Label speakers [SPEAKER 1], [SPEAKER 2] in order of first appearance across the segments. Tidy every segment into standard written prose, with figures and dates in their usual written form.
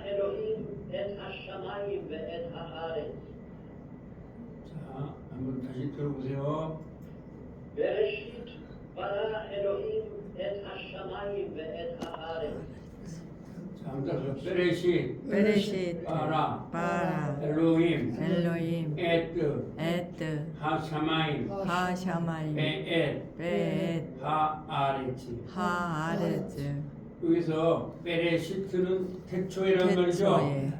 [SPEAKER 1] אלוהים את השמיים ואת הארץ.
[SPEAKER 2] 자, 한번 다시 들어보세요.
[SPEAKER 1] בראשית ברא אלוהים את השמיים ואת הארץ.
[SPEAKER 2] 자, 한번 더. 베레시,
[SPEAKER 3] 베레시트
[SPEAKER 2] 바라,
[SPEAKER 3] 바라
[SPEAKER 2] 엘로힘,
[SPEAKER 3] 엘로힘
[SPEAKER 2] 에트,
[SPEAKER 3] 에트
[SPEAKER 2] 하샤마임,
[SPEAKER 3] 하샤마임
[SPEAKER 2] 베엣,
[SPEAKER 3] 베엣
[SPEAKER 2] 하아레치.
[SPEAKER 3] 하아레츠
[SPEAKER 2] 여기서 베레시트는 태초에란 말이죠.
[SPEAKER 3] 태초에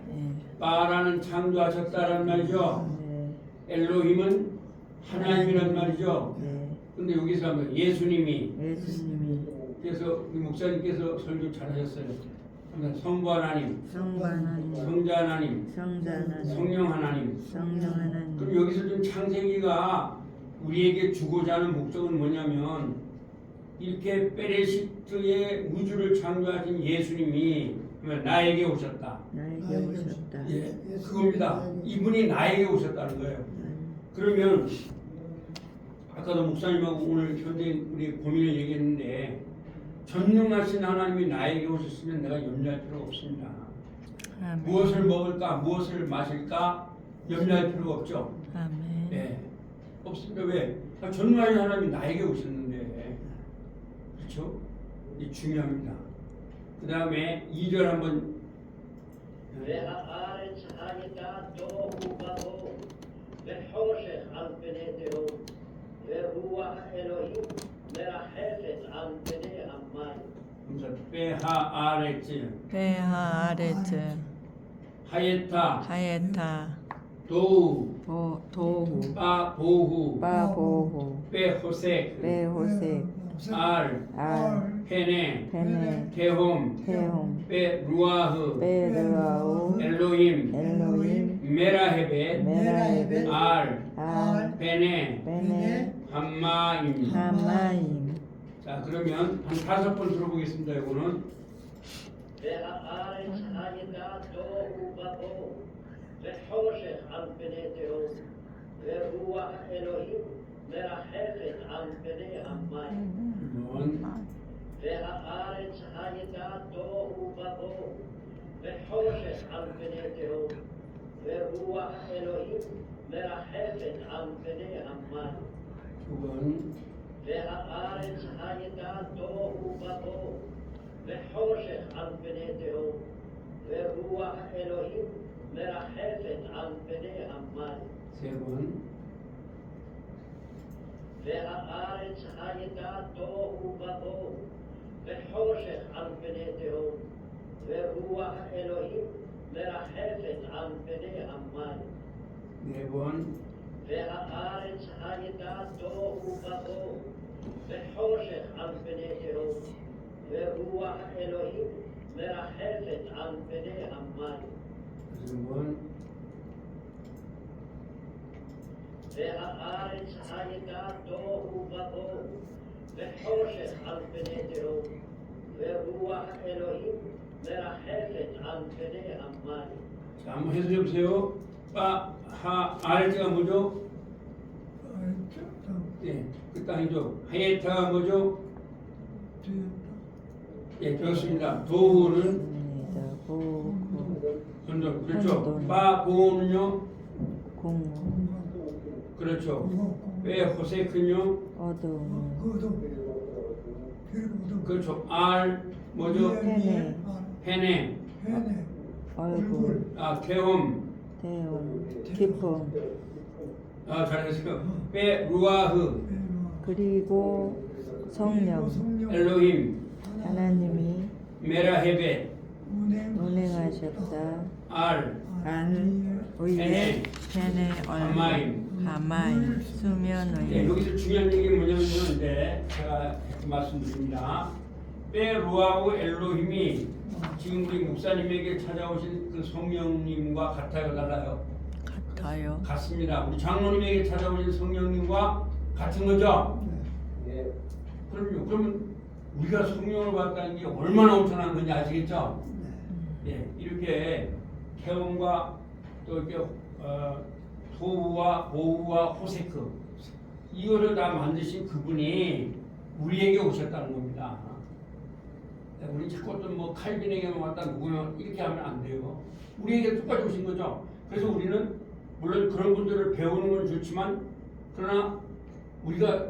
[SPEAKER 2] 바라는 창조하셨다는 말이죠.
[SPEAKER 3] 네.
[SPEAKER 2] 엘로힘은 하나님이란 말이죠.
[SPEAKER 3] 네.
[SPEAKER 2] 근데 여기서 하면 예수님이,
[SPEAKER 3] 예수님이
[SPEAKER 2] 그래서 우리 목사님께서 설교 잘하셨어요. 그러면 성부 하나님,
[SPEAKER 3] 성부 하나님
[SPEAKER 2] 성자 하나님,
[SPEAKER 3] 성자 하나님
[SPEAKER 2] 성령 하나님.
[SPEAKER 3] 성령 하나님
[SPEAKER 2] 그럼 여기서 좀 창세기가 우리에게 주고자 하는 목적은 뭐냐면 이렇게 베레시트의 우주를 창조하신 예수님이 나에게 오셨다.
[SPEAKER 3] 나에게 오셨다.
[SPEAKER 2] 예, 그겁니다. 이분이 나에게 오셨다는 거예요. 그러면 아까도 목사님하고 오늘 현재 우리 고민을 얘기했는데 전능하신 하나님이 나에게 오셨으면 내가 염려할 필요가 없습니다.
[SPEAKER 3] 아멘.
[SPEAKER 2] 무엇을 먹을까, 무엇을 마실까 염려할 필요가 없죠.
[SPEAKER 3] 아멘.
[SPEAKER 2] 네, 없습니다. 왜? 전능하신 하나님이 나에게 오셨는데, 그렇죠? 이 중요합니다. 그 다음에 2절 한번.
[SPEAKER 1] והארץ הייתה תוהו ובוהו וחושך על פני תהום ורוח אלוהים מרחפת על פני המים.
[SPEAKER 2] 베하 아레츠,
[SPEAKER 3] 베하 아레츠
[SPEAKER 2] 하예타,
[SPEAKER 3] 하예타
[SPEAKER 2] 도우,
[SPEAKER 3] 도후
[SPEAKER 2] 바 보후,
[SPEAKER 3] 바보후
[SPEAKER 2] 베호색,
[SPEAKER 3] 베호색
[SPEAKER 2] 알,
[SPEAKER 3] 알
[SPEAKER 2] 페네,
[SPEAKER 3] 페네
[SPEAKER 2] 테홈,
[SPEAKER 3] 테홈
[SPEAKER 2] 베루아흐,
[SPEAKER 3] 베르아우
[SPEAKER 2] 엘로힘,
[SPEAKER 3] 엘로힘
[SPEAKER 2] 메라헤벳,
[SPEAKER 3] 메라헤벳
[SPEAKER 2] 알,
[SPEAKER 3] 알
[SPEAKER 2] 페네,
[SPEAKER 3] 베네
[SPEAKER 2] 함마임.
[SPEAKER 3] 하마임.
[SPEAKER 2] 자, 그러면 한 5번 들어보겠습니다. 이거는
[SPEAKER 1] והארץ הייתה תוהו ובוהו וחושך על פני תהום ורוח אלוהים מרחפת על פני המים.
[SPEAKER 2] 이건
[SPEAKER 1] והארץ הייתה תוהו ובוהו וחושך על פני תהום ורוח אלוהים מרחפת על פני המים.
[SPEAKER 2] 이건
[SPEAKER 1] והארץ הייתה תוהו ובוהו וחושך על פני תהום ורוח אלוהים מרחפת על פני המים.
[SPEAKER 2] 3번.
[SPEAKER 1] והארץ הייתה תוהו ובוהו וחושך על פני תהום ורוח אלוהים מרחפת על פני המים.
[SPEAKER 2] 4번.
[SPEAKER 1] והארץ הייתה תוהו ובוהו וחושך על פני תהום ורוח אלוהים מרחפת על פני המים.
[SPEAKER 2] 5번.
[SPEAKER 1] והארץ הייתה תוהו ובוהו וחושך על פני תהום ורוח אלוהים מרחפת על פני המים.
[SPEAKER 2] 자, 한번 해석해 보세요. 아르트가 뭐죠? 예, 그 땅이죠. 하예타가 뭐죠? 예, 그렇습니다. 도우는
[SPEAKER 3] 보후
[SPEAKER 2] 혼돈, 그렇죠.
[SPEAKER 3] 혼돈.
[SPEAKER 2] 바보는요,
[SPEAKER 3] 공무
[SPEAKER 2] 그렇죠. 왜 호세크는요,
[SPEAKER 3] 어둠
[SPEAKER 2] 그렇죠. 알 뭐죠?
[SPEAKER 3] 페네
[SPEAKER 2] 페네,
[SPEAKER 3] 얼굴
[SPEAKER 2] 테옴,
[SPEAKER 3] 대온 기쁨
[SPEAKER 2] 잘했어요. 빼 루아흐,
[SPEAKER 3] 그리고 성령
[SPEAKER 2] 엘로힘,
[SPEAKER 3] 하나님이
[SPEAKER 2] 메라헤벳,
[SPEAKER 3] 운행하셨다.
[SPEAKER 2] 알,
[SPEAKER 3] 알 위에 페네 얼굴 하마임 수면
[SPEAKER 2] 네,
[SPEAKER 3] 위에
[SPEAKER 2] 여기서 중요한 얘기 뭐냐면요, 이제 제가 말씀드립니다. 빼 루아우 엘로힘이 지금 우리 목사님에게 찾아오신 그 성령님과 같아요, 달라요?
[SPEAKER 3] 같아요.
[SPEAKER 2] 같습니다. 우리 장로님에게 찾아오신 성령님과 같은 거죠? 예. 그럼요. 그러면 우리가 성령을 받다는 게 얼마나 엄청난 건지 아시겠죠? 예, 이렇게 태음과 또 이렇게 토우와 보우와 호세크 이거를 다 만드신 그분이 우리에게 오셨다는 겁니다. 우리 자꾸 어떤 뭐 칼빈에게만 왔다 누구면 이렇게 하면 안 돼요. 우리에게 똑같이 오신 거죠. 그래서 우리는 물론 그런 분들을 배우는 건 좋지만 그러나 우리가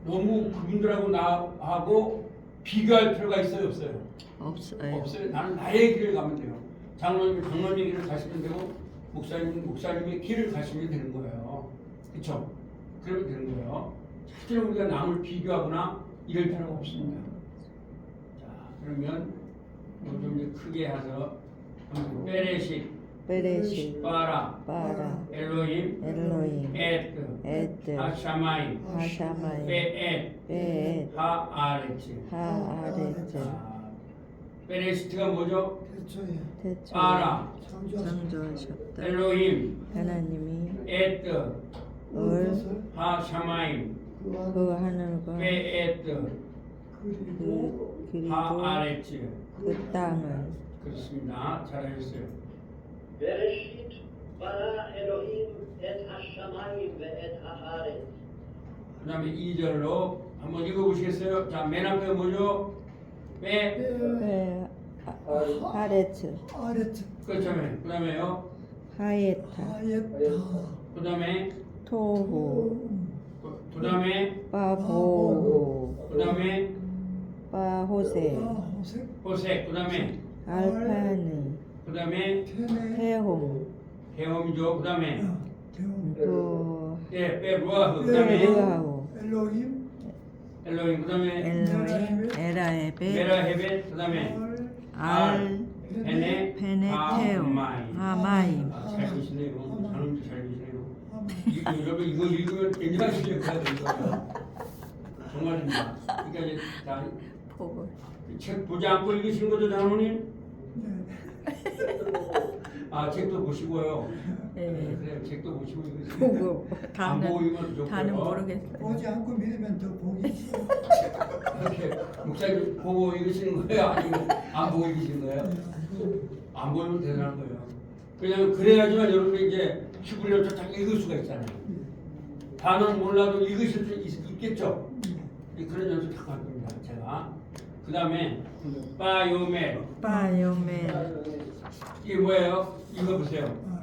[SPEAKER 2] 너무 그분들하고 나하고 비교할 필요가 있어요, 없어요?
[SPEAKER 3] 없어요.
[SPEAKER 2] 없어요. 나는 나의 길을 가면 돼요. 장로님의 길을 가시면 되고 목사님의 길을 가시면 되는 거예요. 그렇죠? 그러면 되는 거예요. 실제로 우리가 남을 비교하거나 이럴 필요가 없습니다. 자, 그러면 좀 이제 크게 해서
[SPEAKER 3] 베레식,
[SPEAKER 2] 바라, 엘로힘, 에트, 하샤마임, 베엣, 하아레츠. 베레시트가 뭐죠?
[SPEAKER 3] 태초에
[SPEAKER 2] 바라,
[SPEAKER 3] 창조하셨다.
[SPEAKER 2] 엘로힘,
[SPEAKER 3] 하나님이
[SPEAKER 2] 에트,
[SPEAKER 3] 을
[SPEAKER 2] 하샤마임,
[SPEAKER 3] 그 하늘과
[SPEAKER 2] 베에트,
[SPEAKER 3] 그리고
[SPEAKER 2] 하아레츠.
[SPEAKER 3] 그 땅을
[SPEAKER 2] 그렇습니다. 잘하셨어요.
[SPEAKER 1] בראשית ברא אלוהים את השמיים ואת הארץ.
[SPEAKER 2] 그 다음에 2절로 한번 읽어보시겠어요? 자, 맨 앞에 뭐죠?
[SPEAKER 3] 하레츠
[SPEAKER 2] 그렇죠. 그 다음에요.
[SPEAKER 3] 하예타
[SPEAKER 2] 그 다음에
[SPEAKER 3] 토후
[SPEAKER 2] 그 다음에
[SPEAKER 3] 바보후
[SPEAKER 2] 그 다음에
[SPEAKER 3] 바호세
[SPEAKER 2] 호색 그 다음에
[SPEAKER 3] 알파니
[SPEAKER 2] 그 다음에
[SPEAKER 3] 헤홈
[SPEAKER 2] 헤엄이죠. 그 다음에
[SPEAKER 3] 또
[SPEAKER 2] 베루아흐 그 다음에
[SPEAKER 3] 루아우
[SPEAKER 4] 엘로힘,
[SPEAKER 2] 엘로힘 그 다음에
[SPEAKER 3] 엘로임 에라에베
[SPEAKER 2] 메라헤벳 그 다음에
[SPEAKER 3] 알 페네테오 하마임
[SPEAKER 2] 잘 보시네요. 단어도 잘 보시네요. 여러분 이거 읽으면 굉장히 실력해야 되는 거예요. 정말입니다. 그러니까 이제 다
[SPEAKER 3] 포글
[SPEAKER 2] 책 보지 않고 읽으시는 거죠, 장모님?
[SPEAKER 4] 네.
[SPEAKER 2] 아, 책도 보시고요.
[SPEAKER 3] 예.
[SPEAKER 2] 그래요, 책도 보시고 읽으시면
[SPEAKER 3] 보고
[SPEAKER 2] 안 보고 읽으면 좋고요.
[SPEAKER 3] 다는 모르겠어요.
[SPEAKER 4] 보지 않고 믿으면 더 복이 있어.
[SPEAKER 2] 이렇게 목사님 보고 읽으시는 거예요? 아니면 안 보고 읽으시는 거예요? 안 보면 대단한 거예요. 왜냐면 그래야지만 여러분이 이제 히브리어를 잘 읽을 수가 있잖아요. 단어는 몰라도 읽으실 수 있겠죠? 그런 연습 자꾸 할 겁니다, 제가. 그 다음에 바요멜
[SPEAKER 3] 바요멜
[SPEAKER 2] 이게 뭐예요? 읽어보세요.
[SPEAKER 4] 아,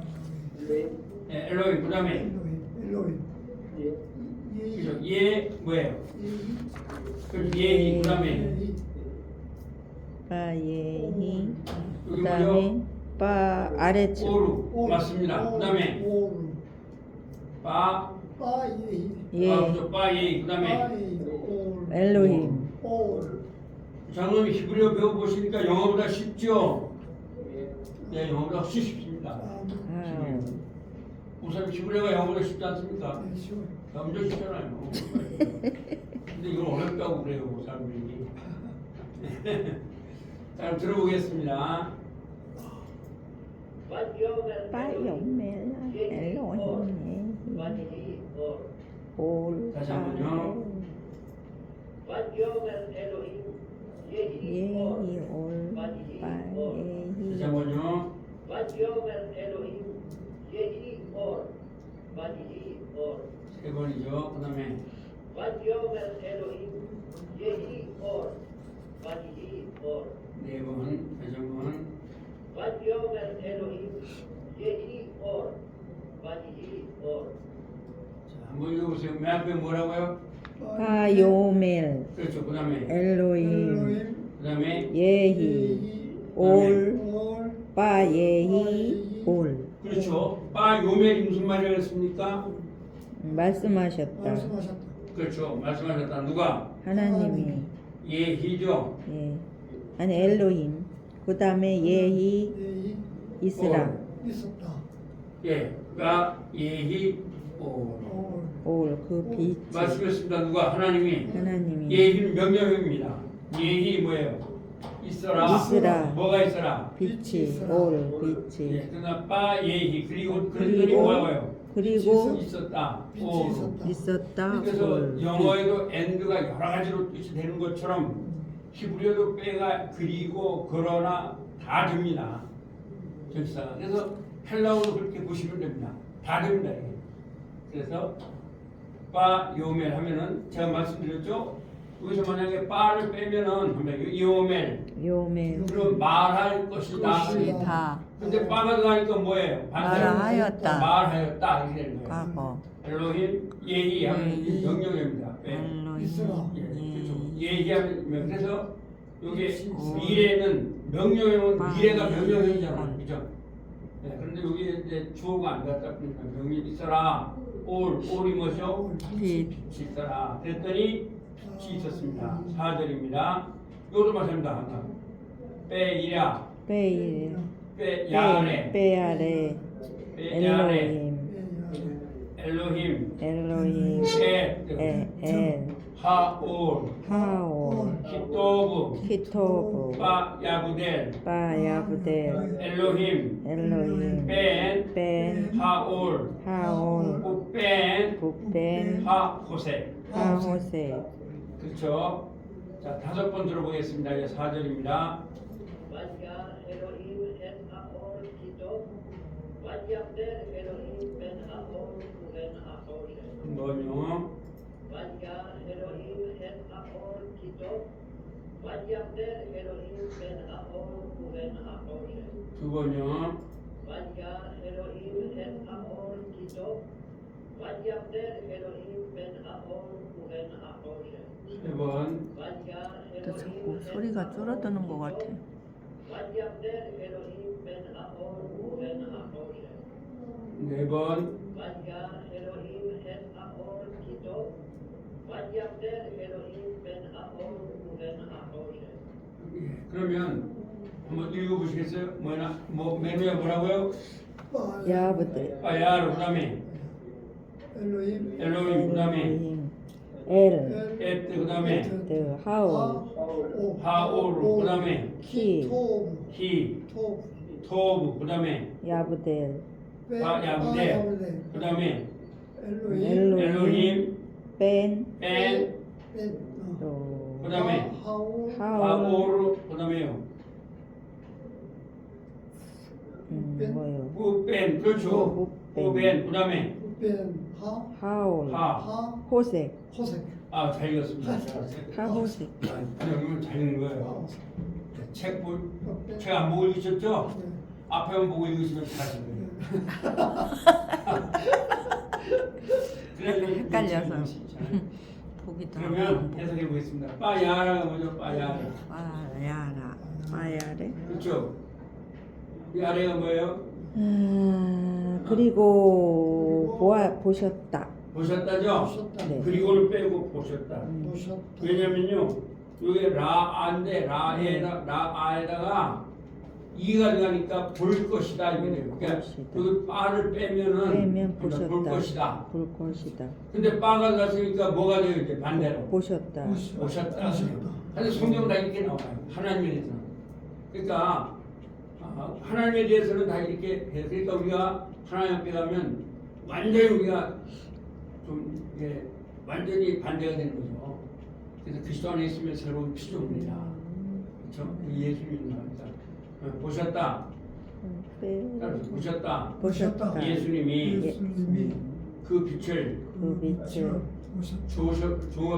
[SPEAKER 2] 네, 엘로힘 그 다음에
[SPEAKER 4] 엘로힘.
[SPEAKER 2] 그죠? 예 뭐예요? 그럼 예히 그 다음에
[SPEAKER 3] 바예히
[SPEAKER 2] 여기
[SPEAKER 3] 그다음에
[SPEAKER 2] 뭐죠?
[SPEAKER 3] 바 아레츠
[SPEAKER 2] 오루 맞습니다. 그 다음에
[SPEAKER 4] 오루.
[SPEAKER 2] 바
[SPEAKER 4] 빠예히.
[SPEAKER 3] 예
[SPEAKER 2] 그죠? 바예히 그 다음에
[SPEAKER 4] 빠예히. 오루.
[SPEAKER 3] 엘로힘
[SPEAKER 4] 오루.
[SPEAKER 2] 장로님 히브리어 배워보시니까 영어보다 쉽죠? 네, 영어보다 훨씬 쉽습니다.
[SPEAKER 3] 아,
[SPEAKER 2] 우선 히브리어가 영어보다 쉽지 않습니까?
[SPEAKER 4] 네, 쉬워요.
[SPEAKER 2] 엄청 쉽잖아요. 근데 이걸 어렵다고 그래요, 사람들이. 자, 들어보겠습니다.
[SPEAKER 1] ויאמר
[SPEAKER 3] 바요멜 엘로힘
[SPEAKER 1] ויהי אור.
[SPEAKER 3] 올
[SPEAKER 2] 다시 한번요.
[SPEAKER 1] ויאמר אלוהים יהי אור.
[SPEAKER 3] 예히 올
[SPEAKER 2] 다시
[SPEAKER 3] 바예히
[SPEAKER 2] 한번요.
[SPEAKER 1] ויאמר אלוהים יהי אור. ויהי אור.
[SPEAKER 2] 세 번이죠. 그 다음에
[SPEAKER 1] ויאמר אלוהים יהי אור. ויהי אור.
[SPEAKER 2] 네 번, 다시 한 번.
[SPEAKER 1] ויאמר אלוהים יהי אור. ויהי אור.
[SPEAKER 2] 자, 한번 읽어보세요. 맨 앞에 뭐라고요?
[SPEAKER 3] 바요멜
[SPEAKER 2] 그렇죠. 그 다음에
[SPEAKER 3] 엘로힘
[SPEAKER 4] 엘로힘.
[SPEAKER 2] 그 다음에
[SPEAKER 3] 예히 올
[SPEAKER 4] 올.
[SPEAKER 3] 바예히 올
[SPEAKER 2] 그렇죠. 바 요멜이 무슨 말이라고 했습니까?
[SPEAKER 3] 말씀하셨다
[SPEAKER 4] 말씀하셨다.
[SPEAKER 2] 그렇죠. 말씀하셨다. 누가?
[SPEAKER 3] 하나님이
[SPEAKER 2] 예히죠.
[SPEAKER 3] 예 아니 엘로힘 그 다음에 예히
[SPEAKER 4] 예히.
[SPEAKER 3] 이스라
[SPEAKER 4] 있었다.
[SPEAKER 2] 예, 가 예히 오.
[SPEAKER 4] 올.
[SPEAKER 3] 올 그 빛
[SPEAKER 2] 말씀했습니다. 누가? 하나님이.
[SPEAKER 3] 하나님이
[SPEAKER 2] 예히는 명령입니다. 예히 뭐예요? 있어라.
[SPEAKER 3] 있으라.
[SPEAKER 2] 뭐가 있어라?
[SPEAKER 3] 빛이 올 빛이
[SPEAKER 2] 예, 그러나 바 예히 그리고 그랬더니
[SPEAKER 3] 그리고
[SPEAKER 2] 뭐라고요?
[SPEAKER 3] 그리고
[SPEAKER 2] 있었다.
[SPEAKER 4] 빛이
[SPEAKER 2] 오.
[SPEAKER 4] 있었다.
[SPEAKER 3] 있었다
[SPEAKER 2] 그래서
[SPEAKER 3] 올
[SPEAKER 2] 영어에도 and가 여러 가지로 뜻이 되는 것처럼 히브리어도 빼가 그리고 그러나 다 됩니다. 전치사가. 그래서 헬라어로 그렇게 보시면 됩니다. 다 됩니다. 이게. 그래서 바 요멜 하면은 제가 말씀드렸죠. 여기서 만약에 빠를 빼면은 요멜
[SPEAKER 3] 요멜
[SPEAKER 2] 그럼 말할 것이다.
[SPEAKER 3] 것이다.
[SPEAKER 2] 근데 빠가 들어가니까 뭐예요? 반대로
[SPEAKER 3] 말하였다.
[SPEAKER 2] 말하였다 이렇게 되는 거예요.
[SPEAKER 3] 과거
[SPEAKER 2] 엘로힘 예히하면
[SPEAKER 3] 예히.
[SPEAKER 2] 명령입니다. 예.
[SPEAKER 4] 있으라.
[SPEAKER 2] 예, 그렇죠.
[SPEAKER 3] 엘로힘
[SPEAKER 2] 예히하면 그래서 여기
[SPEAKER 3] 오.
[SPEAKER 2] 미래는 명령형은 미래가
[SPEAKER 3] 마.
[SPEAKER 2] 명령형이잖아요, 그죠? 네, 그런데 여기 이제 주어가 안 갔다 보니까 명령 있어라. 올이 뭐죠?
[SPEAKER 3] 빛
[SPEAKER 2] 빛이 있어라. 그랬더니 빛이 있었습니다. 4절입니다. 이것도 마찬가지입니다. 항상. 빼이랴,
[SPEAKER 3] 베일
[SPEAKER 2] 빼야레,
[SPEAKER 3] 베아레
[SPEAKER 2] 빼야레,
[SPEAKER 3] 엘로힘
[SPEAKER 2] 엘로힘,
[SPEAKER 3] 엘로힘 엘
[SPEAKER 2] 하올,
[SPEAKER 3] 하올
[SPEAKER 2] 히토브,
[SPEAKER 3] 히토브
[SPEAKER 2] 바야부델,
[SPEAKER 3] 바야브델
[SPEAKER 2] 엘로힘,
[SPEAKER 3] 엘로힘
[SPEAKER 2] 벤, 하올,
[SPEAKER 3] 하올
[SPEAKER 2] 북벤,
[SPEAKER 3] 북벤
[SPEAKER 2] 하호세.
[SPEAKER 3] 하호세
[SPEAKER 2] 그렇죠? 자, 5번 들어보겠습니다. 이제 4절입니다.
[SPEAKER 1] והיה אלוהים את האור כי טוב, ויבדל אלוהים בין האור ובין החושך.
[SPEAKER 2] 한번요.
[SPEAKER 1] והיה אלוהים את האור כי טוב, ויבדל אלוהים בין האור ובין החושך.
[SPEAKER 2] 2번요.
[SPEAKER 1] והיה אלוהים את האור כי טוב, ויבדל אלוהים בין האור ובין החושך.
[SPEAKER 2] 3번.
[SPEAKER 1] והיה
[SPEAKER 3] 또 자꾸 소리가 줄어드는 것 같아.
[SPEAKER 1] ויבדל אלוהים בין האור ובין החושך.
[SPEAKER 2] 4번.
[SPEAKER 1] והיה אלוהים את האור כי טוב, ויבדל אלוהים בין האור ובין החושך.
[SPEAKER 2] 예, 그러면 한번 읽어보시겠어요? 맨 위에 뭐라고요?
[SPEAKER 3] 야브델
[SPEAKER 2] 빠야로 그 다음에
[SPEAKER 4] 엘로힘
[SPEAKER 2] 엘로힘 그 다음에
[SPEAKER 3] 엘로힘 엘
[SPEAKER 2] 에트 그 다음에
[SPEAKER 3] 드 하올
[SPEAKER 2] 하오르 그 다음에
[SPEAKER 3] 히
[SPEAKER 4] 토브
[SPEAKER 2] 히
[SPEAKER 4] 토브
[SPEAKER 2] 토브 그 다음에
[SPEAKER 3] 야브델
[SPEAKER 2] 야브델 그 다음에
[SPEAKER 4] 엘로힘
[SPEAKER 2] 엘로힘
[SPEAKER 3] 벤
[SPEAKER 2] 벤
[SPEAKER 3] 또
[SPEAKER 2] 그다음에
[SPEAKER 4] 하울
[SPEAKER 3] 하올
[SPEAKER 2] 하오르 그 다음에요
[SPEAKER 3] 뭐요
[SPEAKER 2] 후벤 그렇죠 후벤 그 다음에
[SPEAKER 4] 벤
[SPEAKER 3] 하올
[SPEAKER 2] 하
[SPEAKER 3] 호색
[SPEAKER 4] 호색
[SPEAKER 2] 잘 읽었습니다.
[SPEAKER 3] 하호색
[SPEAKER 2] 여러분 잘 읽는 거예요. 책 안 보고 읽으셨죠? 앞에만 보고 읽으시면 잘하시는 거예요.
[SPEAKER 3] 헷갈려서. 보기도
[SPEAKER 2] 그러면 해석해 보겠습니다. 빠야라가 뭐죠? 빠야라.
[SPEAKER 3] 빠야라 빠야레
[SPEAKER 2] 그렇죠? 이 아래가 뭐예요?
[SPEAKER 3] 그리고 보셨다
[SPEAKER 2] 보셨다죠?
[SPEAKER 3] 네.
[SPEAKER 2] 그리고는 빼고 보셨다.
[SPEAKER 4] 보셨다
[SPEAKER 2] 왜냐면요, 여기 라아인데 라아에다가 이가 들어가니까 볼 것이다 이게 돼요. 그러니까
[SPEAKER 3] 것이다.
[SPEAKER 2] 여기 빠를 빼면은
[SPEAKER 3] 보셨다
[SPEAKER 2] 볼 것이다.
[SPEAKER 3] 볼 것이다
[SPEAKER 2] 근데 빠가 들어갔으니까 뭐가 돼요 이제 반대로
[SPEAKER 3] 보셨다
[SPEAKER 2] 보셨다. 근데 성경 다 이렇게 나와요. 하나님에 대해서. 그러니까 하나님에 대해서는 다 이렇게 해요. 그러니까 우리가 하나님 앞에 가면 완전히 우리가 좀 완전히 반대가 되는 거죠. 그래서 그리스도 안에 있으면 새로운 피조물이다. 그렇죠? 예수님이 나옵니다. 보셨다. 보셨다.
[SPEAKER 3] 보셨다
[SPEAKER 2] 예수님이
[SPEAKER 4] 예수님이
[SPEAKER 2] 그 빛을
[SPEAKER 3] 그 빛을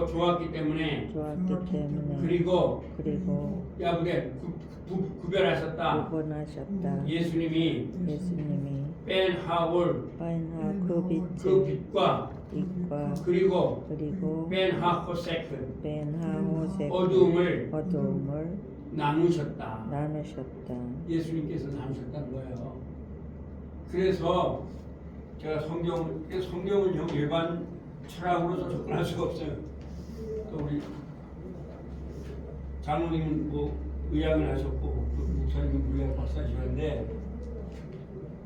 [SPEAKER 2] 좋았기 때문에
[SPEAKER 3] 좋았기 때문에
[SPEAKER 2] 그리고 야부대 구별하셨다.
[SPEAKER 3] 구분하셨다
[SPEAKER 2] 예수님이
[SPEAKER 3] 예수님이
[SPEAKER 2] 뺀 하올
[SPEAKER 3] 바인하 그
[SPEAKER 2] 그
[SPEAKER 3] 빛을
[SPEAKER 2] 빛과
[SPEAKER 3] 빛과
[SPEAKER 2] 그리고
[SPEAKER 3] 그리고
[SPEAKER 2] 뺀 하호세크
[SPEAKER 3] 벤하호색
[SPEAKER 2] 어두움을
[SPEAKER 3] 어두움을
[SPEAKER 2] 나누셨다.
[SPEAKER 3] 나누셨다
[SPEAKER 2] 예수님께서 나누셨다는 거예요. 그래서 제가 성경은 일반 철학으로서 접근할 수가 없어요. 또 우리 장로님은 의학을 하셨고 목사님은 물리학 박사시는데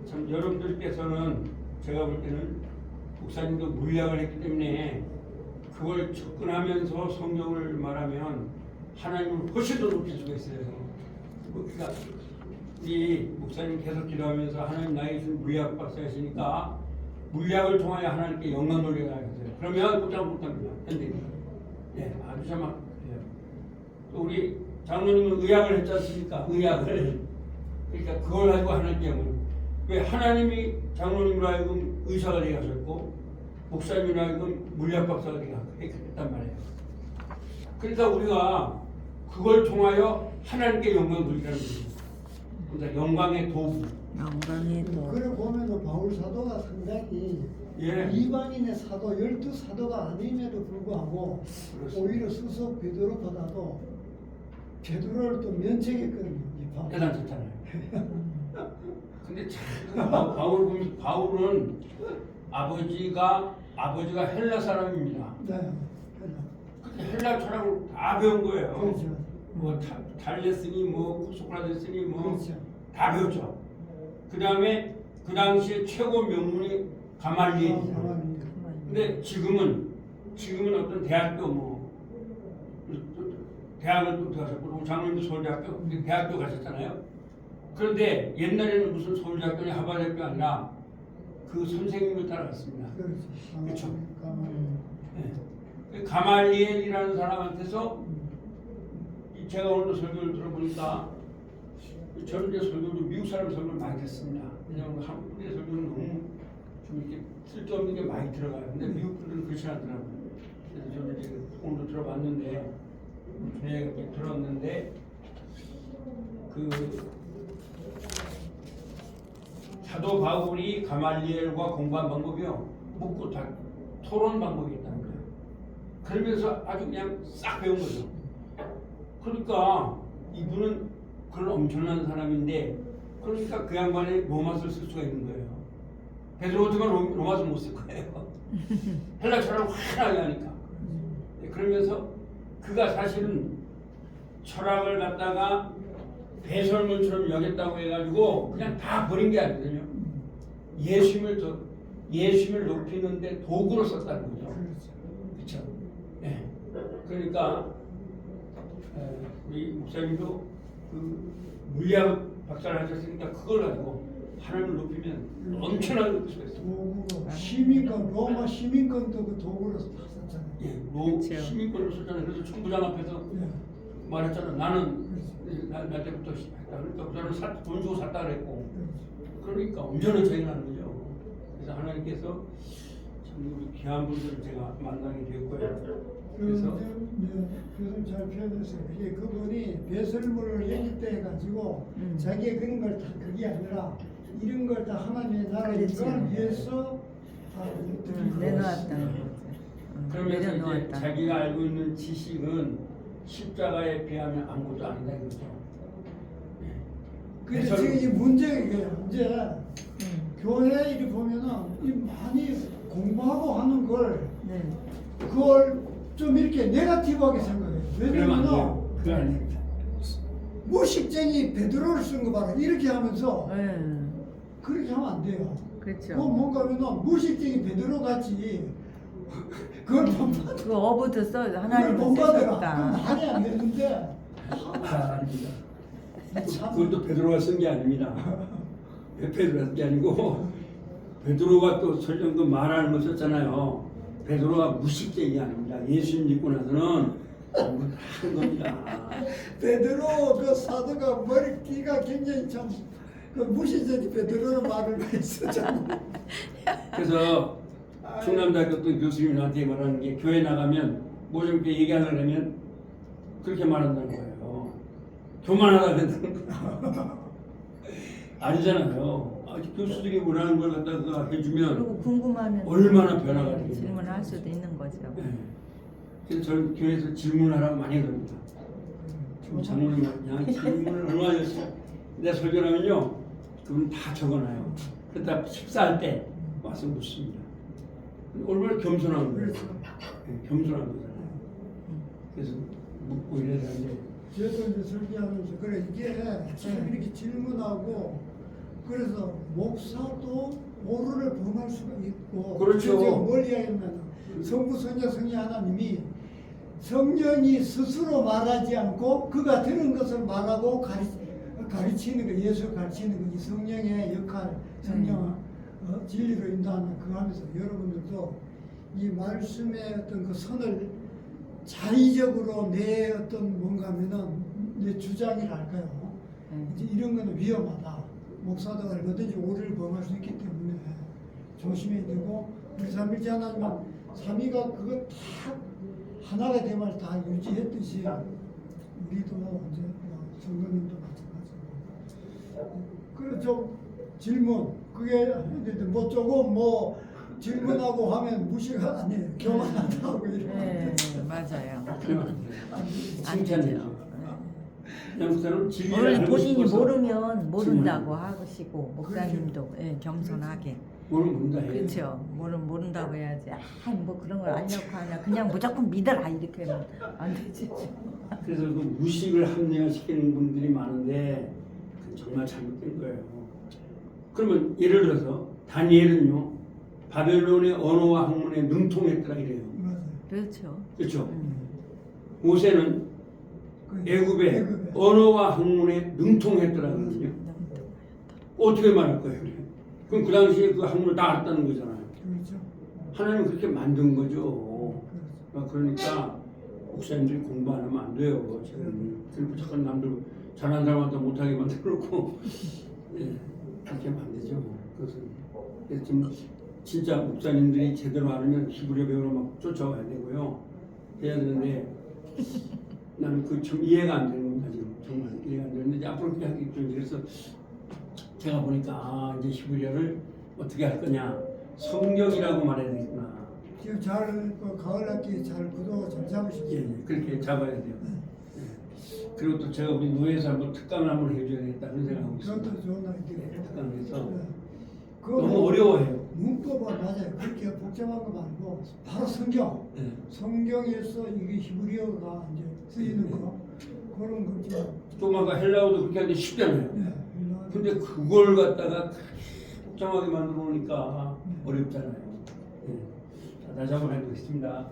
[SPEAKER 2] 참 여러분들께서는 제가 볼 때는 목사님도 물리학을 했기 때문에 그걸 접근하면서 성경을 말하면 하나님을 훨씬 더 높일 수가 있어요. 그러니까 이 목사님 계속 기도하면서 하나님 나에게 준 물리학 박사이시니까 물리학을 통하여 하나님께 영광 돌리라 하셨어요. 그러면 꼼짝못합니다. 근데 아주 참 또 우리 장로님은 의학을 했지 않습니까? 의학을. 그러니까 그걸 가지고 하나님께 영광. 왜 하나님이 장로님으로 하여금 의사가 되게 하셨고 목사님으로 하여금 물리학 박사가 되게 했단 말이에요. 그러니까 우리가 그걸 통하여 하나님께 영광 돌리라는 거죠. 그러니까 영광의 도구.
[SPEAKER 3] 영광의 도.
[SPEAKER 4] 그래 보면은 바울 사도가 상당히
[SPEAKER 2] 예.
[SPEAKER 4] 이방인의 사도 12사도가 아님에도 불구하고
[SPEAKER 2] 그렇습니다.
[SPEAKER 4] 오히려 스스 베드로보다도 베드로를 또 면책했거든요. 이 바울.
[SPEAKER 2] 대단했잖아요. 근데 참 바울은 아버지가 헬라 사람입니다.
[SPEAKER 4] 네.
[SPEAKER 2] 헬라 철학을 다 배운 거예요.
[SPEAKER 4] 그렇죠.
[SPEAKER 2] 뭐 달레스니 뭐 소크라테스니 뭐
[SPEAKER 4] 그렇죠.
[SPEAKER 2] 다 배웠죠. 그 다음에 그 당시에 최고 명문이 가말리엘이에요. 근데 지금은 어떤 대학교 대학을 또 들어가셨고 장로님도 서울대학교 대학교 가셨잖아요. 그런데 옛날에는 무슨 서울대학교냐 하버드대학교 아니라 그 선생님을 따라갔습니다. 그렇죠. 네. 가말리엘이라는 사람한테서 제가 오늘도 설교를 들어보니까 저는 이제 설교를 미국 사람 설교를 많이 듣습니다. 왜냐하면 한국의 설교는 너무 좀 이렇게 쓸데없는 게 많이 들어가요. 근데 미국 분들은 그렇지 않더라고요. 그래서 저는 이제 오늘도 들어봤는데 이렇게 들었는데 그 사도 바울이 가말리엘과 공부한 방법이요 묻고 다 토론 방법이 있다는 거예요. 그러면서 아주 그냥 싹 배운 거죠. 그러니까 이분은 그런 엄청난 사람인데 그러니까 그 양반이 로마서를 쓸 수가 있는 거예요. 베드로 같으면 로마서 못 쓸 거예요. 헬라 철학을 환하게 하니까. 그러면서 그가 사실은 철학을 갖다가 배설물처럼 여겼다고 해가지고 그냥 다 버린 게 아니거든요. 예수님을 높이는데 도구로 썼다는 거죠. 그렇죠. 네. 그러니까 우리 목사님도 그 물리학 박사를 하셨으니까 그걸 가지고 하나님을 높이면 엄청나게 높일 수가 있어요.
[SPEAKER 4] 도구로 시민권 로마 시민권도 그 도구로 썼잖아요.
[SPEAKER 2] 예,
[SPEAKER 3] 그렇죠.
[SPEAKER 2] 시민권을 썼잖아요. 그래서 총부장 앞에서 말했잖아. 나는 나 때부터 했다. 그러니까 저는 돈 주고 샀다 그랬고. 그러니까 온전한 차이가 나는 거죠. 그래서 하나님께서 참 우리 귀한 분들을 제가 만나게 되었고요. 그래서
[SPEAKER 4] 교수님 잘 표현했어요. 그게 그분이 배설물을 얘기 때 해가지고 자기의 그런 걸 다 그게 아니라 이런 걸 다 하나님의 나라를
[SPEAKER 3] 그렇죠.
[SPEAKER 4] 위해서 다
[SPEAKER 3] 내놓았다는 거죠.
[SPEAKER 2] 그러면서 이제
[SPEAKER 3] 내려놓았다.
[SPEAKER 2] 자기가 알고 있는 지식은 십자가에 비하면 아무것도 아니다 이거죠.
[SPEAKER 4] 그래서 지금 이 문제가 이거예요. 이제 교회 이렇게 보면은 이 많이 공부하고 하는 걸
[SPEAKER 3] 네.
[SPEAKER 4] 그걸 좀 이렇게 네거티브하게 생각해요. 왜냐면은
[SPEAKER 2] 그게 아니에요.
[SPEAKER 4] 무식쟁이 베드로를 쓴 거 봐라 이렇게 하면서 그렇게 하면 안 돼요.
[SPEAKER 3] 그렇죠.
[SPEAKER 4] 그거 뭔가 하면은 무식쟁이 베드로 같이 그걸 본받아.
[SPEAKER 3] 그 어부도 써
[SPEAKER 4] 그걸
[SPEAKER 3] 하나님은
[SPEAKER 4] 본받아라.
[SPEAKER 3] 쓰셨다.
[SPEAKER 4] 그건 말이 안 되는데.
[SPEAKER 2] 아닙니다.
[SPEAKER 4] 참.
[SPEAKER 2] 그것도 베드로가 쓴 게 아닙니다. 베드로가 쓴 게 아니고 베드로가 또 설령 그 말하는 거 썼잖아요. 베드로가 무식쟁이 아닙니다. 예수님 믿고 나서는 전부 다한 겁니다.
[SPEAKER 4] 베드로 그 사도가 머리띠가 굉장히 참 그 무시적인 베드로는 말을 많이 쓰잖아.
[SPEAKER 2] 그래서 충남대학교 또 교수님이 나한테 말하는 게 교회 나가면 뭐 좀 이렇게 얘기하려면 그렇게 말한다는 거예요. 교만하다 그런다는 거예요. 아니잖아요. 교수들이 원하는 걸 갖다가 해주면
[SPEAKER 3] 그리고 궁금하면
[SPEAKER 2] 얼마나 변화가 되겠냐.
[SPEAKER 3] 질문할 수도 있는 거죠.
[SPEAKER 2] 네. 그래서 저는 교회에서 질문하라고 많이 그럽니다. 장로님 그냥 질문을 얼마나 했어요. 내가 설교하면요 그분 다 적어놔요. 그러다 식사할 때 와서 묻습니다. 얼마나 겸손한 거예요. 네, 겸손한 거잖아요. 그래서 묻고 이래야 되는데
[SPEAKER 4] 저도 이제 설교하면서 그래 이게 참 이렇게 질문하고 그래서 목사도 오류를 범할 수가 있고
[SPEAKER 2] 그렇죠.
[SPEAKER 4] 제가 뭘 이야기하면 성부 성자 성령 하나님이 성령이 스스로 말하지 않고 그가 들은 것을 말하고 가르치는 거 예수 가르치는 거 이 성령의 역할 성령 진리로 인도하는 그거 하면서 여러분들도 이 말씀의 어떤 그 선을 자의적으로 내 어떤 뭔가 하면은 내 주장이랄까요. 이제 이런 거는 위험하다. 목사도 얼마든지 오류를 범할 수 있기 때문에 조심해야 되고 우리 삼일째 하나님은 삼위가 그거 다 하나가 되면 다 유지했듯이 우리도 이제 성도님도 마찬가지고. 그래 좀 질문 그게 했는데 뭐 조금 뭐 질문하고 하면 무시가 아니에요. 교만하다고 이러고.
[SPEAKER 3] 네, 맞아요. 안
[SPEAKER 2] 칭찬해요.
[SPEAKER 3] 되죠.
[SPEAKER 2] 목사는 진리를
[SPEAKER 3] 원래
[SPEAKER 2] 알고
[SPEAKER 3] 본인이
[SPEAKER 2] 싶어서
[SPEAKER 3] 모르면 모른다고 하시고 목사님도 예, 겸손하게.
[SPEAKER 2] 모른다 해요.
[SPEAKER 3] 그렇죠. 모른다고 해야지. 뭐 그런 걸 알려고 하냐. 그냥 무조건 믿어라 이렇게 하면 안 되지.
[SPEAKER 2] 그래서 그 무식을 합리화시키는 분들이 많은데 그건 정말 잘못된 거예요. 그러면 예를 들어서 다니엘은요 바벨론의 언어와 학문에 능통했더라 이래요.
[SPEAKER 4] 맞아요.
[SPEAKER 3] 그렇죠.
[SPEAKER 2] 그렇죠. 모세는
[SPEAKER 4] 그
[SPEAKER 2] 애굽의 언어와 학문에 능통했더라거든요. 어떻게 말할 거예요? 그럼 그 당시에 그 학문을 다 알았다는 거잖아요.
[SPEAKER 4] 그렇죠.
[SPEAKER 2] 하나님은 그렇게 만든 거죠.
[SPEAKER 4] 그렇죠.
[SPEAKER 2] 그러니까 목사님들이 공부 안 하면 안 돼요. 지금 그리고 잠깐 남들 잘하는 사람한테 못하게 만들어놓고 예, 그렇게 하면 안 되죠. 그래서 지금 진짜 목사님들이 제대로 안 하면 히브리어 배우러 막 쫓아와야 되고요. 해야 되는데 나는 그 좀 이해가 안 되는 겁니다. 지금 정말 이해가 안 되는데 이제 앞으로 그렇게 하겠죠. 그래서 제가 보니까 아, 이제 히브리어를 어떻게 할 거냐 성경이라고 말해야 되겠구나.
[SPEAKER 4] 지금 그 가을 학기 잘 구도 잘 잡으셨어요.
[SPEAKER 2] 예, 예, 그렇게 잡아야 돼요. 예. 그리고 또 제가 우리 노예에서 한번 특강을 한번 해줘야겠다 그런 생각하고 있습니다.
[SPEAKER 4] 그것도 좋은 아이디어예요.
[SPEAKER 2] 특강에서
[SPEAKER 4] 그거
[SPEAKER 2] 너무 어려워해요.
[SPEAKER 4] 문법은 맞아요. 그렇게 복잡한 거 말고 바로 성경.
[SPEAKER 2] 예.
[SPEAKER 4] 성경에서 이게 히브리어가 이제 쓰이는 거 그런 거죠.
[SPEAKER 2] 좀 아까 헬라어도 그렇게 하는데 쉽잖아요.
[SPEAKER 4] 네.
[SPEAKER 2] 근데 그걸 갖다가 복잡하게 만들어 놓으니까 어렵잖아요. 예. 자, 다시 한번 해보겠습니다.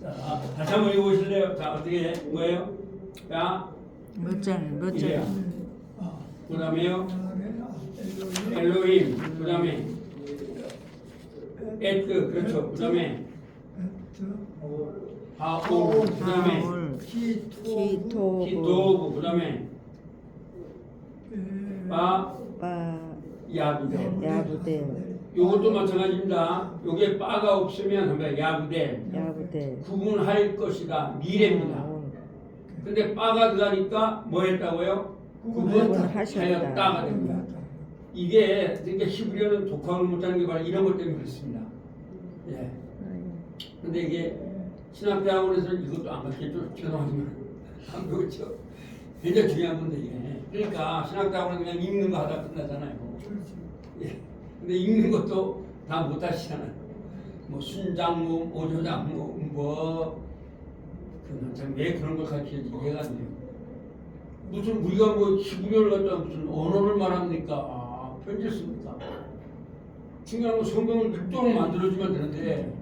[SPEAKER 2] 자, 다시 한번 읽어보실래요? 자, 어떻게 뭐예요? 자,
[SPEAKER 3] 몇 절?
[SPEAKER 2] 이래요.
[SPEAKER 4] 아,
[SPEAKER 2] 그 다음에요.
[SPEAKER 4] 그다음에
[SPEAKER 2] 엘로힘, 그 다음에 에트, 그렇죠. 그 다음에 하올, 그 다음에
[SPEAKER 3] 기토부
[SPEAKER 2] 기도부, 그 다음에 바
[SPEAKER 3] 바
[SPEAKER 2] 야부델.
[SPEAKER 3] 야부델
[SPEAKER 2] 요것도 마찬가지입니다. 요게 바가 없으면 한번 야부델.
[SPEAKER 3] 야부델
[SPEAKER 2] 구분할 것이다. 미래입니다. 근데 바가 들어가니까 뭐 했다고요? 구분하였다가 됩니다. 이게 그러니까 히브리어는 독학을 못하는 게 바로 이런 것 때문에 그렇습니다. 예. 근데 이게 신학대학원에서는 이것도 안 가르쳐줘. 죄송하지만 안 배웠죠. 굉장히 중요한 건데 이게. 그러니까 신학대학원은 그냥 읽는 거 하다 끝나잖아요. 예. 근데 읽는 것도 다 못하시잖아요. 뭐 순장모, 오조장모, 왜 그런 걸 가르치는지 이해가 안 돼요. 무슨 우리가 뭐 히브리어를 갖다 무슨 언어를 말합니까? 편지를 씁니까? 중요한 건 성경을 늑도록 만들어주면 되는데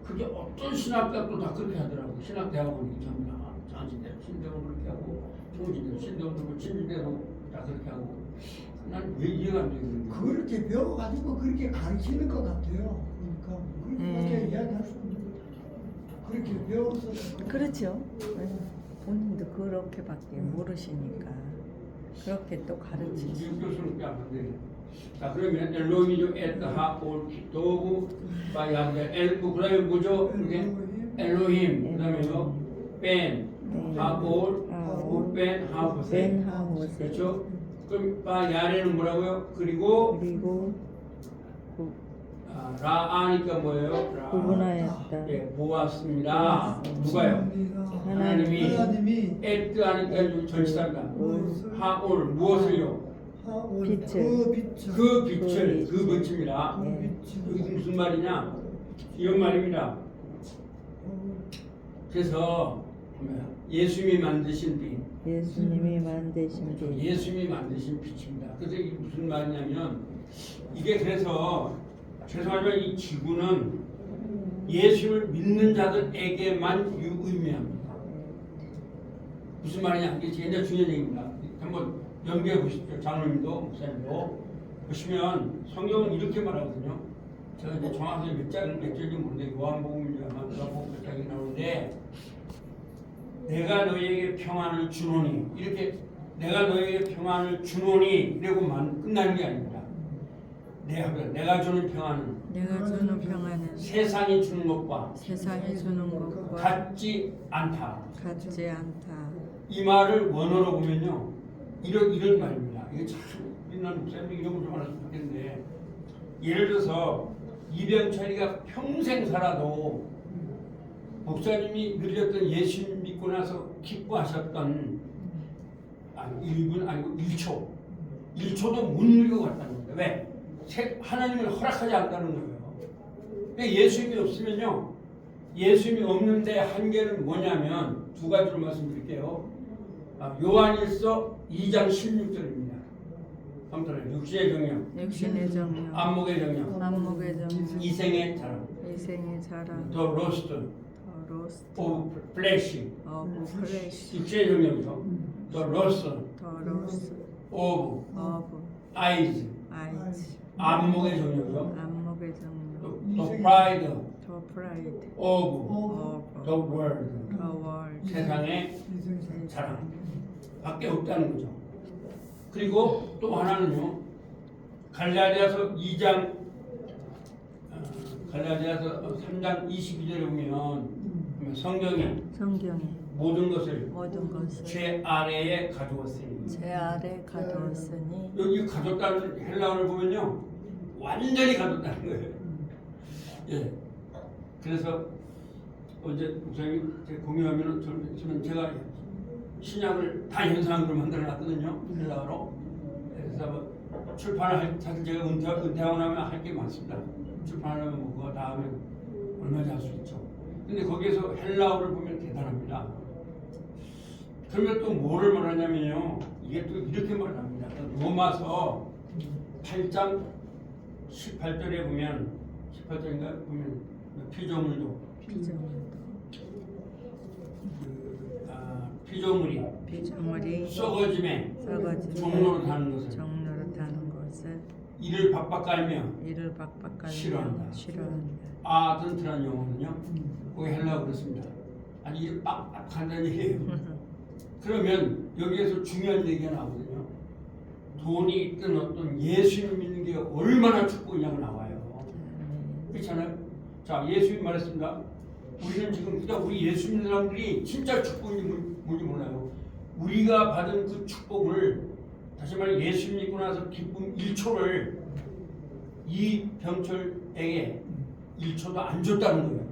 [SPEAKER 2] 그게 어떤 신학대학도 다 그렇게 하더라고. 신학대학원이 전부 다 장신대로 신대로 그렇게 하고 총신대로 신대로 그렇고 진주대로 다 그렇게 하고 난 왜 이해가 안 되는 거야?
[SPEAKER 4] 그렇게 배워가지고 그렇게 가르치는 것 같아요. 그러니까 그렇게 이야기할 수 없는 그렇게 배워서
[SPEAKER 3] 그렇죠. 본인도 그렇게밖에 모르시니까 그렇게 또 가르치시.
[SPEAKER 2] 지금 교수는 안 한대. 자 그러면 엘로힘이죠. 에드하올 기도부 바야데 엘부 그다음에 뭐죠? 이게 엘로힘 그다음에요. 벤 하올 벤 하오세. 그렇죠? 그럼 바야레는 뭐라고요? 그리고 라아니까 뭐예요?
[SPEAKER 3] 구분하였다.
[SPEAKER 2] 예, 보았습니다. 누가요? 하나님이 에트 하니까 절치한다. 하올 무엇을요?
[SPEAKER 3] 빛을.
[SPEAKER 2] 그 빛을 그 빛입니다. 이게 무슨 말이냐? 이런 말입니다. 그래서 예수님이 만드신 빛.
[SPEAKER 3] 예수님이 만드신 빛.
[SPEAKER 2] 예수님이 만드신 빛입니다. 그래서 이게 무슨 말이냐면 이게 그래서 죄송하지만 이 지구는 예수를 믿는 자들에게만 의미합니다. 무슨 말이냐? 이게 굉장히 중요한 얘기입니다. 한번 연구해 보십시오. 장로님도 목사님도 보시면 성경은 이렇게 말하거든요. 제가 이제 정확하게 몇 절인지 모르는데 요한복음인지 아마 누가복음 몇 장이 나오는데 내가 너희에게 평안을 주노니 이렇게 내가 너희에게 평안을 주노니 이러고 끝나는 게 아닙니다. 내가 주는 평안은
[SPEAKER 3] 내가 주는 평안은
[SPEAKER 2] 세상이 주는 것과
[SPEAKER 3] 세상이 주는 것과
[SPEAKER 2] 같지 않다.
[SPEAKER 3] 같지 않다.
[SPEAKER 2] 이 말을 원어로 보면요, 이런 말입니다. 이게 참 우리나라 목사님이 이런 걸 좀 알았으면 좋겠는데, 예를 들어서 이병철이가 평생 살아도 목사님이 늘렸던 예수 믿고 나서 기뻐하셨던 1분 아니고 1초도 못 누리고 갔다는 거예요. 왜? 하나님을 허락하지 않는다는 거예요. 근데 예수님이 없으면요, 예수님이 없는데 한계는 뭐냐면 두 가지로 말씀드릴게요. 요한일서 2장 16절입니다. 한번 육신의 정령,
[SPEAKER 3] 육신의 정령,
[SPEAKER 2] 안목의 정령,
[SPEAKER 3] 안목의 정령,
[SPEAKER 2] 이생의 자랑,
[SPEAKER 3] 이생의 자랑,
[SPEAKER 2] the roast
[SPEAKER 3] the roast
[SPEAKER 2] of flesh,
[SPEAKER 3] of flesh,
[SPEAKER 2] 육체의 정령이죠. the roast
[SPEAKER 3] the roast
[SPEAKER 2] of
[SPEAKER 3] of
[SPEAKER 2] eyes,
[SPEAKER 3] eyes,
[SPEAKER 2] 안목의 정령이죠.
[SPEAKER 3] 안목의 정령,
[SPEAKER 2] the pride
[SPEAKER 3] the pride
[SPEAKER 2] of
[SPEAKER 3] of
[SPEAKER 2] the world,
[SPEAKER 3] the world,
[SPEAKER 2] 세상의 자랑 밖에 없다는 거죠. 그리고 또 하나는요, 갈라디아서 2장 갈라디아서 3장 22절에 보면 성경이 모든 것을 죄 아래에 가두었으니,
[SPEAKER 3] 제 아래 가두었으니,
[SPEAKER 2] 여기 가뒀다는 헬라어를 보면요, 완전히 가뒀다는 거예요. 예. 그래서 어제 목사님 공유하면은 제가 신약을 다 현상으로 만들어놨거든요, 헬라어로. 그래서 뭐 출판을 사실 제가 은퇴하고 나면 할 게 많습니다. 출판하면 뭐 그거 다 하면 얼마든지 할 수 있죠. 근데 거기에서 헬라어를 보면 대단합니다. 그러면 또 뭐를 말하냐면요, 이게 또 이렇게 말합니다. 로마서 8장 18절에 보면, 18절인가 보면 피조물도 피조물이 썩어짐에 종로로 타는 것을 이를 박박 깔며 싫어한다. 든트란 용어는요, 거기 헬라어 그렇습니다. 아니 이게 빡빡한다는 얘기예요. 그러면 여기에서 중요한 얘기가 나오거든요. 돈이 있든 어떤 예수님 믿는 게 얼마나 축복이냐고 나와요. 그렇잖아요. 자, 예수님 말했습니다. 우리는 지금 그냥 우리 예수 믿는 사람들이 진짜 축복이 뭔지 몰라요. 우리가 받은 그 축복을, 다시 말해 예수 믿고 나서 기쁨 1초를 이병철에게 1초도 안 줬다는 거예요.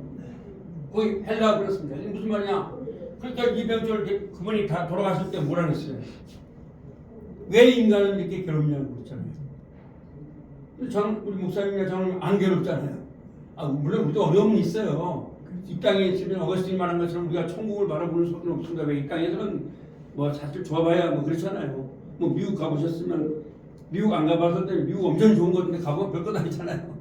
[SPEAKER 2] 거기 헬라가 그렇습니다. 이게 무슨 말이냐? 그러니까 이병철 그분이 다 돌아가실 때 뭐라 그랬어요? 왜 인간은 이렇게 괴롭냐고 그랬잖아요. 우리 목사님이나 저는 안 괴롭잖아요. 물론 우리도 어려움은 있어요. 이 땅에 있으면 어거스틴 말한 것처럼 우리가 천국을 바라보는 수는 없습니다. 왜 이 땅에서는 뭐 사실 좋아봐야 뭐 그렇잖아요. 뭐 미국 가보셨으면, 미국 안 가봐서 때문에 미국 엄청 좋은 건데 가보면 별것 아니잖아요.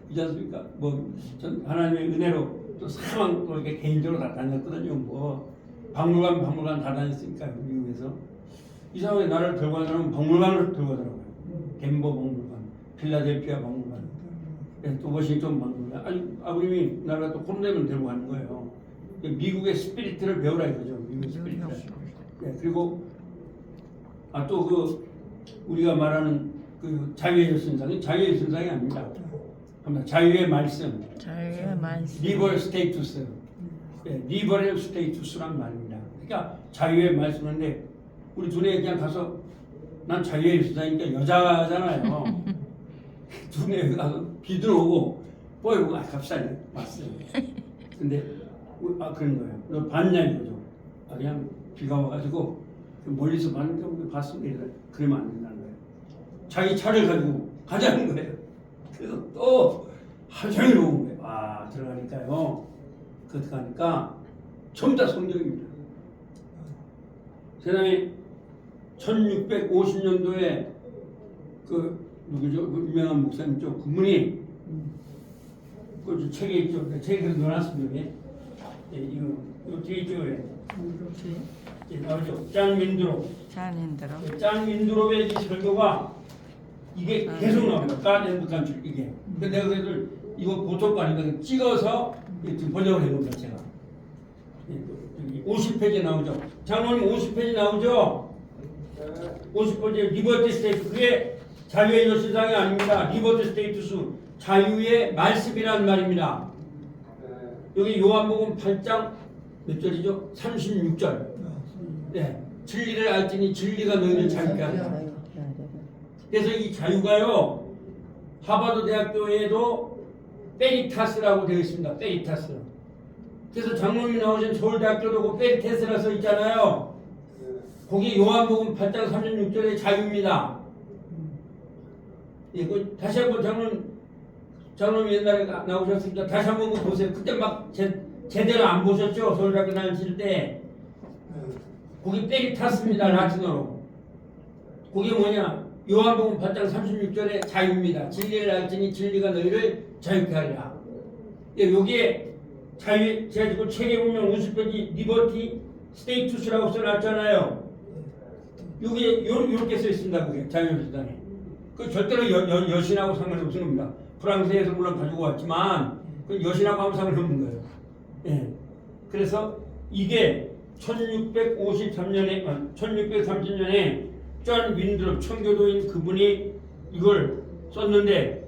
[SPEAKER 2] 그렇지 않습니까? 뭐 전 하나님의 은혜로 또 사망 또 이렇게 개인적으로 다 다녔거든요. 뭐 박물관 다 다녔으니까요, 미국에서. 이상하게 나를 들고 가는 사람은 박물관을 들고 가더라고요. 덴버 박물관, 필라델피아 박물관, 또 워싱턴 박물관. 아버님이 나라가 또 콘대면 들고 가는 거예요. 미국의 스피리트를 배우라 이거죠. 미국 스피리트. 네, 그리고 또 우리가 말하는 그 자유의 선상이 자유의 선상이 아닙니다. 자유의 말씀. 리버 스테이투스. 네, 리버럴 스테이투스란 말입니다. 그러니까 자유의 말씀인데 우리 두뇌에 그냥 가서 난 자유의 선상이니까 여자잖아요. 두뇌에 가서 비 들어오고 보이고 갑시다 왔어요. 근데 그런 거예요. 너 봤냐 이거죠. 그냥 비가 와가지고 멀리서 봤는데 봤습니다. 그러면 안 된다는 거예요. 자기 차를 가지고 가자는 거예요. 그래서 또 하루 종일 오는 거예요. 들어가니까요. 그렇게 가니까 전부 다 성경입니다. 세상에 1650년도에 그 누구죠? 그 유명한 목사님죠. 그분이 그 책에 있죠. 책에 그래서 넣어놨습니다. 이거 뒤에 있죠. 나오죠. 짠 윈드롭의 이 설교가 이게 계속 나옵니다. 가덴드 간출 이게. 근데 내가 그래도 이거 보통 아니까 찍어서 지금 번역을 해봅니다. 제가 50페이지 나오죠. 장로님 50페이지 나오죠. 50페이지 리버티 스테이트, 그게 자유의 여신상이 아닙니다. 리버트 스테이투스, 자유의 말씀이라는 말입니다. 여기 요한복음 8장 몇 절이죠? 36절. 네, 진리를 알지니 진리가 너희를 자유케 하리라. 그래서 이 자유가요, 하버드 대학교에도 페리타스라고 되어 있습니다. 페리타스. 그래서 장로님이 나오신 서울대학교도 그 페리타스라 써 있잖아요. 거기 요한복음 8장 36절의 자유입니다. 예, 그 다시 한번 장로님 옛날에 나오셨으니까 다시 한번 보세요. 그때 막 제대로 안 보셨죠? 서울대학교 다니실 때. 거기 페리타스입니다. 라틴어로. 그게 뭐냐? 요한복음 8장 36절의 자유입니다. 진리를 알지니 진리가 너희를 자유케 하리라. 예, 여기에 자유, 제가 지금 책에 보면 우스ペ 리버티 스테이투스라고 써놨잖아요. 여기에 이렇게 써 있습니다. 그게 자유연수단에. 그 절대로 여신하고 상관없는 겁니다. 프랑스에서 물론 가지고 왔지만 그 여신하고 아무 상관없는 거예요. 예. 그래서 이게 1630년에 존 윈드롭 청교도인 그분이 이걸 썼는데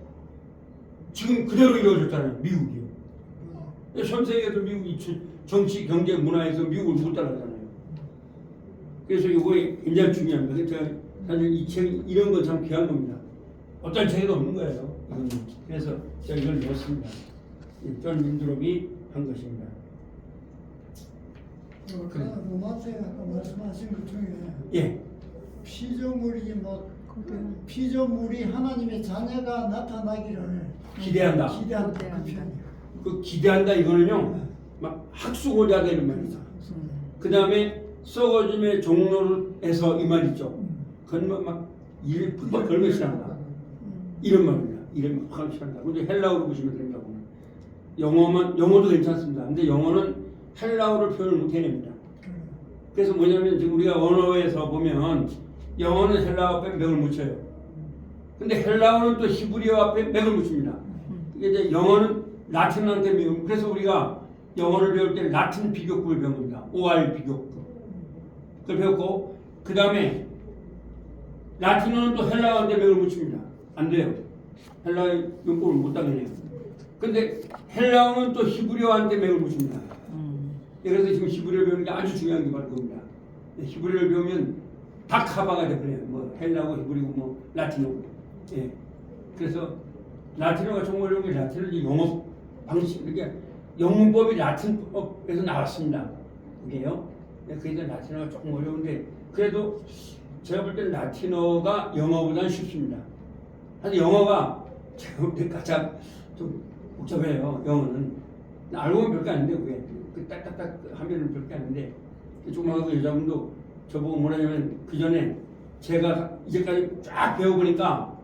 [SPEAKER 2] 지금 그대로 이루어졌잖아요. 미국이요. 전 세계에서 미국이 정치, 경제, 문화에서 미국을 못 따라가잖아요. 그래서 이거에 굉장히 중요합니다. 제가 사실 이 책 이런 건 참 귀한 겁니다. 어떤 책에도 없는 거예요. 이거는. 그래서 제가 이걸 넣었습니다. 존 윈드롭이 한 것입니다.
[SPEAKER 4] 로마서에 아까 말씀하신 것 중에
[SPEAKER 2] 예.
[SPEAKER 4] 피조물이 하나님의 자녀가 나타나기를
[SPEAKER 2] 기대한다.
[SPEAKER 4] 그 표현이에요.
[SPEAKER 2] 그 기대한다 이거는요, 막 학수고자 되는 말이죠. 그 다음에 썩어짐의 종로에서 이 말이죠. 그건 막 일을 팍팍 걸고 싫어한다. 이런 말입니다. 일을 막 하기 싫어한다. 근데 헬라어로 보시면 된다고. 영어도 괜찮습니다. 근데 영어는 헬라어를 표현을 못 해냅니다. 그래서 뭐냐면 지금 우리가 언어에서 보면 영어는 헬라어 앞에 맥을 묻혀요. 근데 헬라어는 또 히브리어 앞에 맥을 묻힙니다. 이제 영어는 라틴어한테 배우고, 그래서 우리가 영어를 배울 때 라틴 비교급을 배웁니다. OR 비교급. 그걸 배웠고, 그 다음에 라틴어는 또 헬라어한테 맥을 묻힙니다. 안 돼요. 헬라어의 용법을 못 당해내요. 근데 헬라어는 또 히브리어한테 맥을 묻힙니다. 그래서 지금 히브리어를 배우는 게 아주 중요한 게 바로 그겁니다. 히브리어를 배우면 다 커버가 돼버려요. 뭐 헬라고 히브리고 뭐 라틴어. 예. 그래서 라틴어가 좀 어려운 게 라틴어는 영어 방식, 이렇게 영문법이 라틴법에서 나왔습니다. 그게요. 그래서 라틴어가 조금 어려운데 그래도 제가 볼 때는 라틴어가 영어보다는 쉽습니다. 사실 영어가 제가 볼 때 가장 좀 복잡해요. 영어는 알고 보면 별거 아닌데 그게 그 딱딱딱 하면은 별거 아닌데 조그마한 그 여자분도 저보고 뭐라냐면 그 전에 제가 이제까지 쫙 배워보니까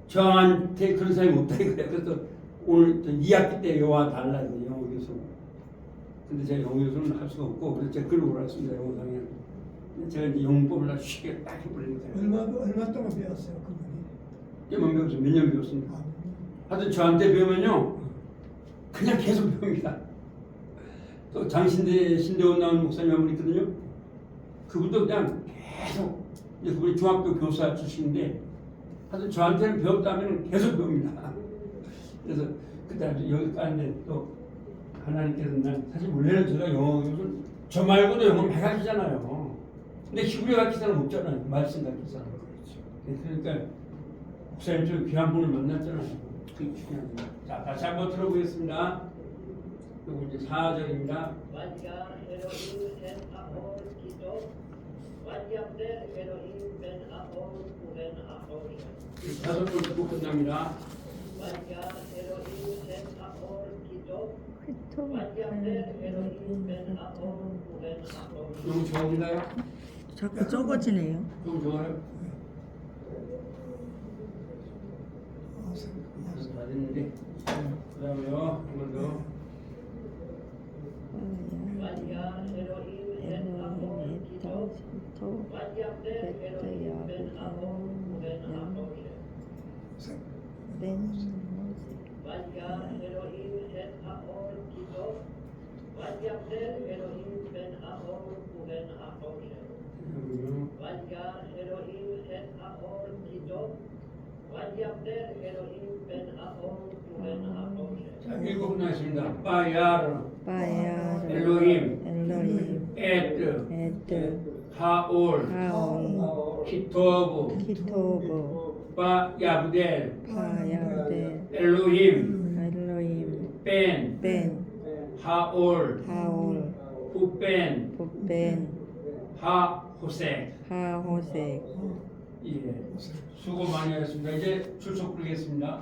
[SPEAKER 2] 저한테 그런 사람이 없다 이거예요. 그래서 오늘 2학기 때 영어와 달라요. 영어 교수. 근데 제가 영어 교수는 할 수가 없고 그래서 제가 글을 올랐습니다. 영어상에. 제가 이제 영문법을 다 쉽게 딱 해버리니까요.
[SPEAKER 4] 얼마 동안 배웠어요, 그분이?
[SPEAKER 2] 꽤만 배웠어요. 몇 년 배웠습니다. 하여튼 저한테 배우면요 그냥 계속 배웁니다. 또 신대원 나온 목사님 한 분 있거든요. 그분도 그냥 계속, 이제 그분이 중학교 교사 출신인데 하여튼 저한테는 배웠다면 계속 배웁니다. 그래서 그때 여기 가는데 또 하나님께서 난 사실 원래는 제가 영어 교수는 저 말고도 영어 많이 가르치잖아요. 근데 히브리어 가르치는 사람 없잖아요. 말씀 가르치는 사람. 그러니까 목사님 저 귀한 분을 만났잖아요. 그게 중요한 거예요. 자, 다시 한번 들어보겠습니다. 그리고 이제 4절입니다. 다섯 번 듣고 끝납니다. 너무 적은가요?
[SPEAKER 3] 자꾸 적어지네요.
[SPEAKER 2] 너무 적어요? 다 됐는데 그 다음에요 한 번 더. 끝났습니다. 바야르,
[SPEAKER 3] 바야르,
[SPEAKER 2] 엘로힘,
[SPEAKER 3] 엘로힘,
[SPEAKER 2] 에드,
[SPEAKER 3] 에드,
[SPEAKER 2] 하올,
[SPEAKER 3] 하올,
[SPEAKER 2] 키토브,
[SPEAKER 3] 키토브,
[SPEAKER 2] 바야브델,
[SPEAKER 3] 바야르델,
[SPEAKER 2] 엘로힘,
[SPEAKER 3] 엘로힘,
[SPEAKER 2] 벤,
[SPEAKER 3] 벤,
[SPEAKER 2] 하올,
[SPEAKER 3] 하올,
[SPEAKER 2] 후벤,
[SPEAKER 3] 붓벤,
[SPEAKER 2] 하호색.
[SPEAKER 3] 하호색.
[SPEAKER 2] 예, 수고 많이 하셨습니다. 이제 출석 부르겠습니다.